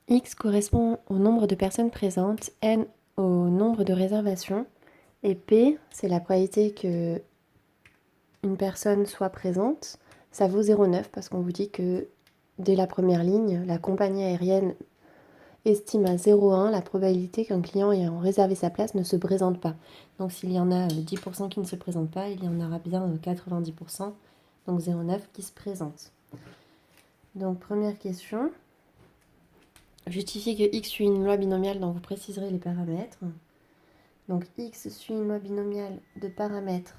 X correspond au nombre de personnes présentes, N au nombre de réservations, et P, c'est la probabilité que une personne soit présente. Ça vaut 0,9 parce qu'on vous dit que dès la première ligne, la compagnie aérienne estime à 0,1 la probabilité qu'un client ayant réservé sa place ne se présente pas. Donc s'il y en a 10% qui ne se présentent pas, il y en aura bien 90%, donc 0,9 qui se présentent. Donc première question. Justifiez que x suit une loi binomiale dont vous préciserez les paramètres. Donc x suit une loi binomiale de paramètres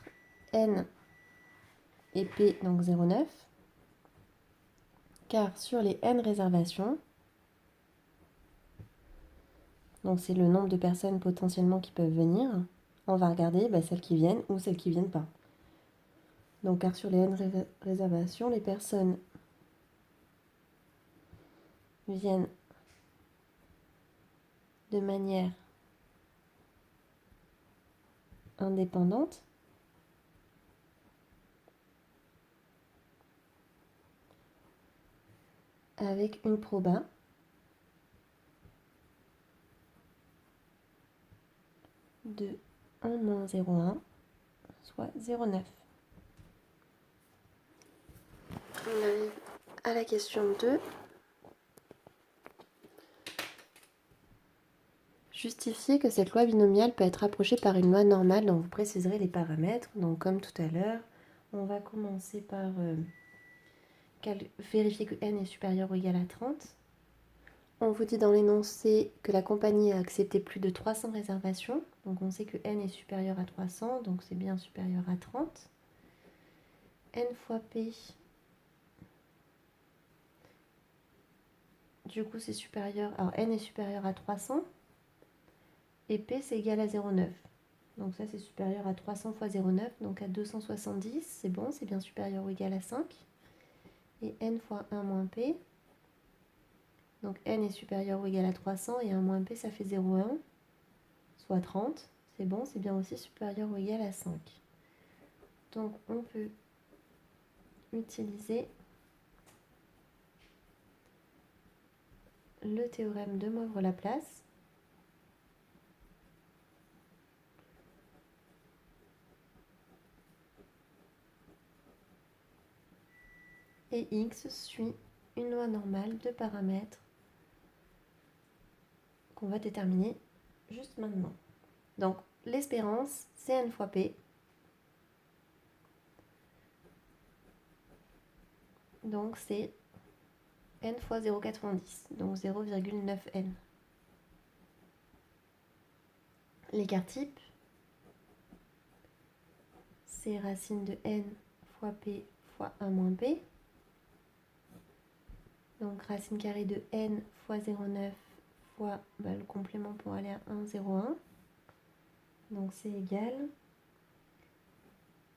n et p, donc 0,9. Car sur les n réservations, donc c'est le nombre de personnes potentiellement qui peuvent venir, on va regarder celles qui viennent ou celles qui ne viennent pas. Donc car sur les n réservations, les personnes viennent de manière indépendante avec une proba de 1 moins 0,1, soit 0,9. On arrive à la question 2. Justifier que cette loi binomiale peut être approchée par une loi normale dont vous préciserez les paramètres. Donc comme tout à l'heure, on va commencer par vérifier que n est supérieur ou égal à 30. On vous dit dans l'énoncé que la compagnie a accepté plus de 300 réservations. Donc on sait que n est supérieur à 300, donc c'est bien supérieur à 30. N fois P, du coup c'est supérieur, alors n est supérieur à 300 et P c'est égal à 0,9. Donc ça c'est supérieur à 300 fois 0,9, donc à 270, c'est bon, c'est bien supérieur ou égal à 5. Et n fois 1 moins P, donc n est supérieur ou égal à 300 et 1 moins P ça fait 0,1, soit 30, c'est bon, c'est bien aussi supérieur ou égal à 5. Donc on peut utiliser le théorème de Moivre-Laplace et x suit une loi normale de paramètres qu'on va déterminer juste maintenant. Donc l'espérance, c'est n fois p. Donc c'est n fois 0,90, donc 0,9n. L'écart type, c'est racine de n fois p fois 1 moins p. Donc racine carrée de n fois 0,9 fois le complément pour aller à 1, 0,1. Donc c'est égal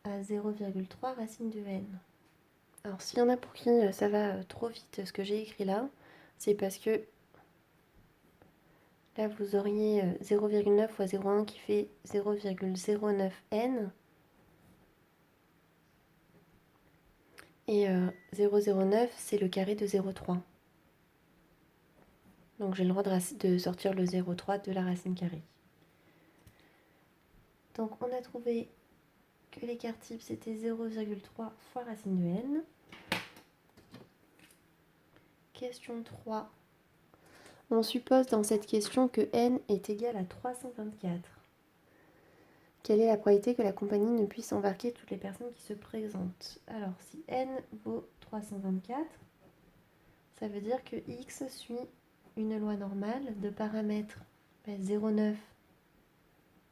à 0,3 racine de n. Alors s'il y en a pour qui ça va trop vite ce que j'ai écrit là, c'est parce que là vous auriez 0,9 fois 0,1 qui fait 0,09n. Et 0,09 c'est le carré de 0,3. Donc j'ai le droit de sortir le 0,3 de la racine carrée. Donc on a trouvé que l'écart type c'était 0,3 fois racine de n. Question 3. On suppose dans cette question que n est égal à 324. Quelle est la probabilité que la compagnie ne puisse embarquer toutes les personnes qui se présentent? Alors si n vaut 324, ça veut dire que x suit une loi normale de paramètres 0,9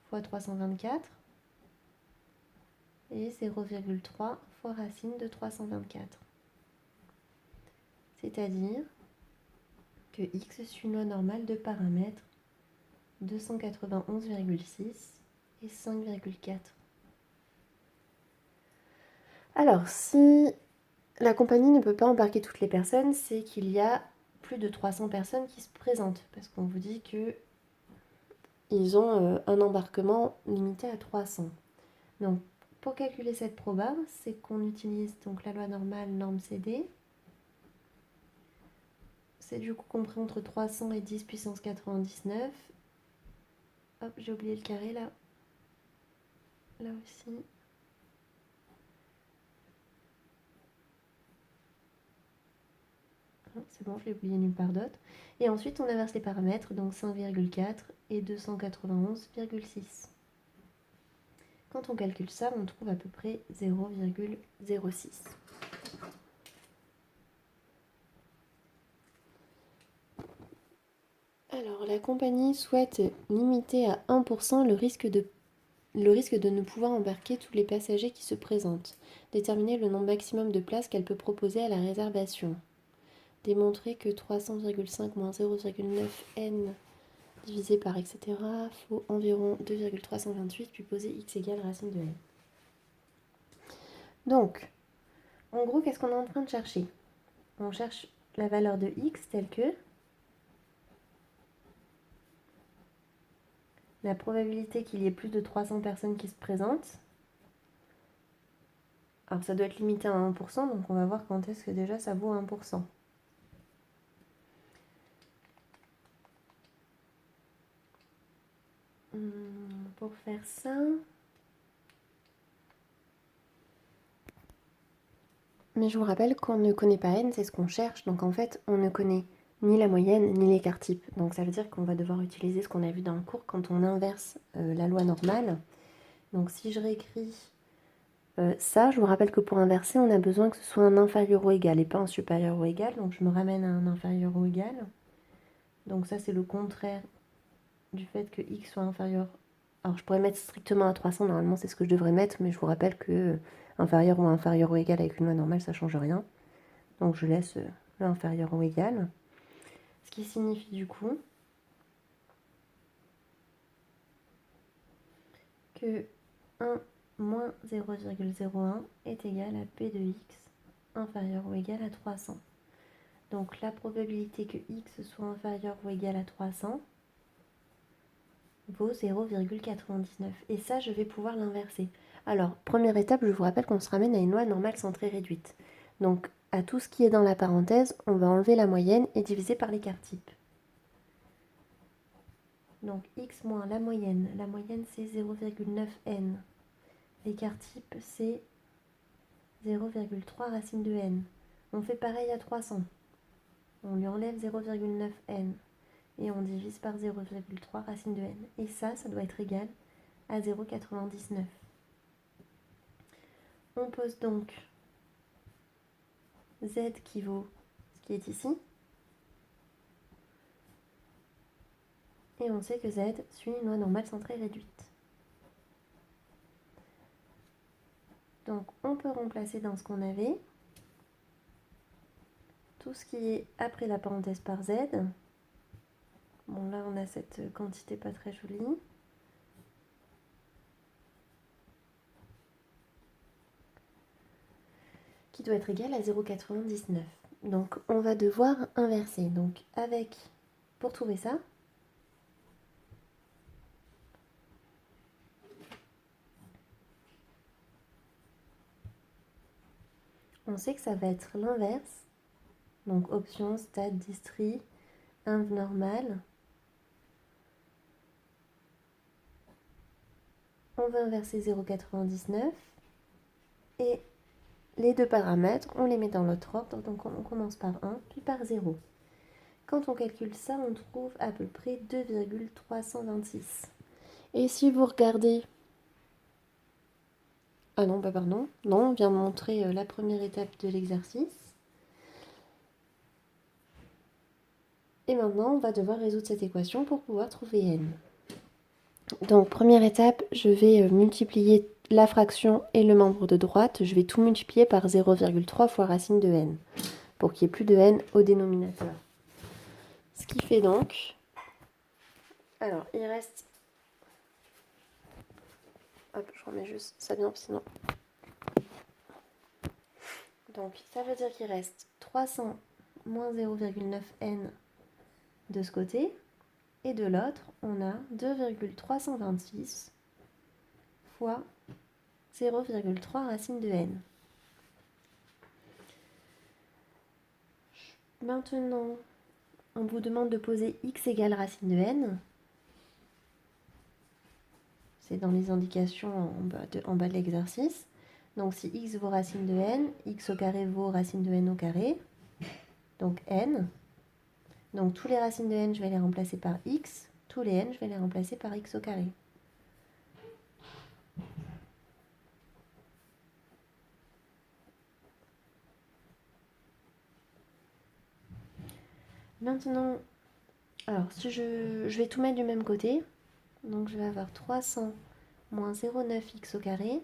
fois 324 et 0,3 fois racine de 324. C'est-à-dire que x suit une loi normale de paramètres 291,6 et 5,4. Alors, si la compagnie ne peut pas embarquer toutes les personnes, c'est qu'il y a plus de 300 personnes qui se présentent, parce qu'on vous dit que ils ont un embarquement limité à 300. Donc, pour calculer cette proba, c'est qu'on utilise donc la loi normale norme CD. c'est du coup compris entre 300 et 10 puissance 99. Hop, j'ai oublié le carré là. Là aussi. C'est bon, je l'ai oublié nulle part d'autre. Et ensuite, on inverse les paramètres, donc 5,4 et 291,6. Quand on calcule ça, on trouve à peu près 0,06. Alors, la compagnie souhaite limiter à 1% le risque de ne pouvoir embarquer tous les passagers qui se présentent. Déterminer le nombre maximum de places qu'elle peut proposer à la réservation. Démontrer que 300,5 moins 0,9 n divisé par etc. faut environ 2,328, puis poser x égale racine de n. Donc, en gros, qu'est-ce qu'on est en train de chercher? On cherche la valeur de x telle que la probabilité qu'il y ait plus de 300 personnes qui se présentent. Alors ça doit être limité à 1%, donc on va voir quand est-ce que déjà ça vaut 1%. Pour faire ça... Mais je vous rappelle qu'on ne connaît pas n, c'est ce qu'on cherche, donc en fait on ne connaît ni la moyenne ni l'écart type. Donc ça veut dire qu'on va devoir utiliser ce qu'on a vu dans le cours quand on inverse la loi normale. Donc si je réécris ça, je vous rappelle que pour inverser, on a besoin que ce soit un inférieur ou égal et pas un supérieur ou égal. Donc je me ramène à un inférieur ou égal. Donc ça c'est le contraire du fait que x soit inférieur. Alors je pourrais mettre strictement à 300, normalement c'est ce que je devrais mettre, mais je vous rappelle que inférieur ou égal avec une loi normale, ça ne change rien. Donc je laisse le inférieur ou égal. Ce qui signifie du coup que 1 moins 0,01 est égal à p de x inférieur ou égal à 300. Donc la probabilité que x soit inférieur ou égal à 300 vaut 0,99. Et ça, je vais pouvoir l'inverser. Alors, première étape, je vous rappelle qu'on se ramène à une loi normale centrée réduite. Donc, à tout ce qui est dans la parenthèse, on va enlever la moyenne et diviser par l'écart type. Donc, x moins la moyenne c'est 0,9n. L'écart type, c'est 0,3 racine de n. On fait pareil à 300. On lui enlève 0,9n. Et on divise par 0,3 racine de n. Et ça doit être égal à 0,99. On pose donc z qui vaut ce qui est ici. Et on sait que z suit une loi normale centrée réduite. Donc on peut remplacer dans ce qu'on avait tout ce qui est après la parenthèse par z. Bon là on a cette quantité pas très jolie. Qui doit être égale à 0,99. Donc on va devoir inverser. Donc avec, pour trouver ça, on sait que ça va être l'inverse. Donc option, stade, distri, inv normal. On va inverser 0,99 et les deux paramètres, on les met dans l'autre ordre. Donc on commence par 1 puis par 0. Quand on calcule ça, on trouve à peu près 2,326. Et si vous regardez... Ah non, pardon. Non, on vient de montrer la première étape de l'exercice. Et maintenant, on va devoir résoudre cette équation pour pouvoir trouver n. Donc, première étape, je vais multiplier la fraction et le membre de droite. Je vais tout multiplier par 0,3 fois racine de n, pour qu'il n'y ait plus de n au dénominateur. Ce qui fait donc... Alors, il reste... Hop, je remets juste ça bien, sinon... Donc, ça veut dire qu'il reste 300 moins 0,9n de ce côté. Et de l'autre, on a 2,326 fois 0,3 racine de n. Maintenant, on vous demande de poser x égale racine de n. C'est dans les indications en bas de l'exercice. Donc si x vaut racine de n, x au carré vaut racine de n au carré. Donc n. Donc tous les racines de n, je vais les remplacer par x. Tous les n, je vais les remplacer par x au carré. Maintenant, alors si je vais tout mettre du même côté. Donc je vais avoir 300 moins 0,9x au carré.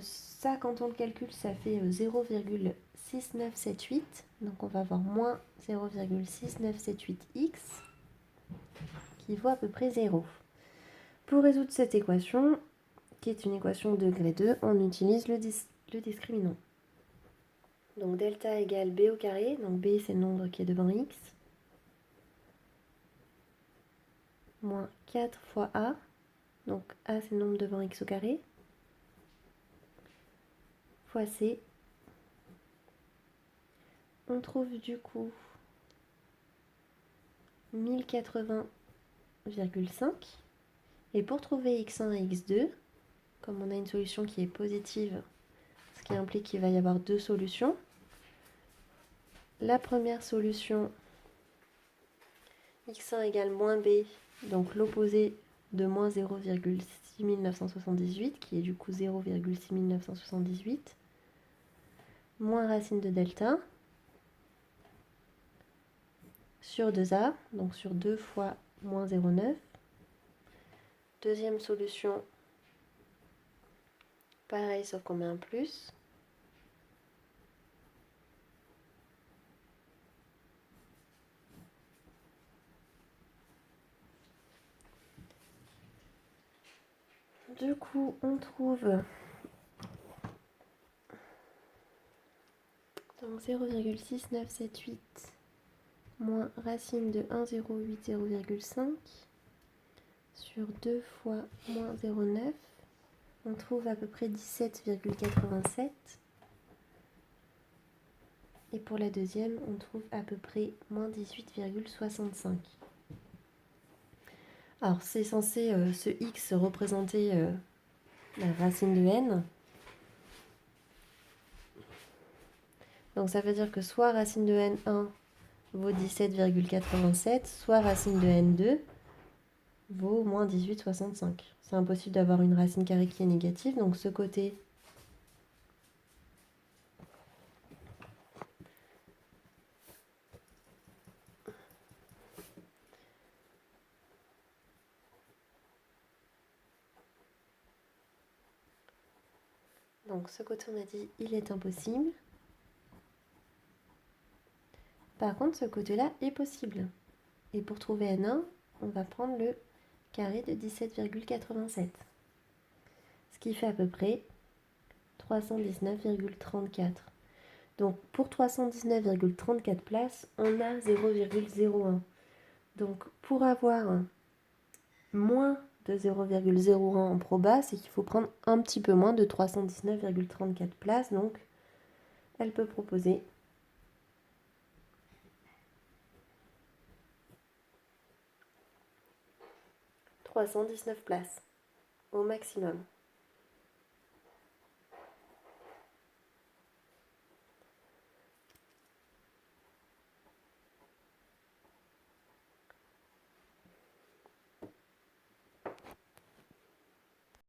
Ça, quand on le calcule, ça fait 0,6978. Donc on va avoir moins 0,6978x qui vaut à peu près 0. Pour résoudre cette équation, qui est une équation de degré 2, on utilise le discriminant. Donc delta égale b au carré, donc b c'est le nombre qui est devant x, moins 4 fois a, donc a c'est le nombre devant x au carré, fois c. On trouve du coup 1080,5. Et pour trouver x1 et x2, comme on a une solution qui est positive, ce qui implique qu'il va y avoir deux solutions. La première solution, x1 égale moins b, donc l'opposé de moins 0,6978, qui est du coup 0,6978, moins racine de delta, sur 2a, donc sur 2 fois moins 0,9. Deuxième solution, pareil, sauf qu'on met un plus. Du coup, on trouve donc 0,6978 moins racine de 1080,5 sur 2 fois moins 0,9. On trouve à peu près 17,87. Et pour la deuxième, on trouve à peu près moins 18,65. Alors, c'est censé ce x représenter la racine de n. Donc, ça veut dire que soit racine de n1 vaut 17,87, soit racine de n2 vaut moins 18,65. C'est impossible d'avoir une racine carrée qui est négative, donc ce côté donc ce côté on a dit il est impossible. Par contre ce côté-là est possible. Et pour trouver n1, on va prendre le carré de 17,87. Ce qui fait à peu près 319,34. Donc pour 319,34 places, on a 0,01. Donc pour avoir moins de 0,01 en proba, c'est qu'il faut prendre un petit peu moins de 319,34 places. Donc elle peut proposer 319 places au maximum.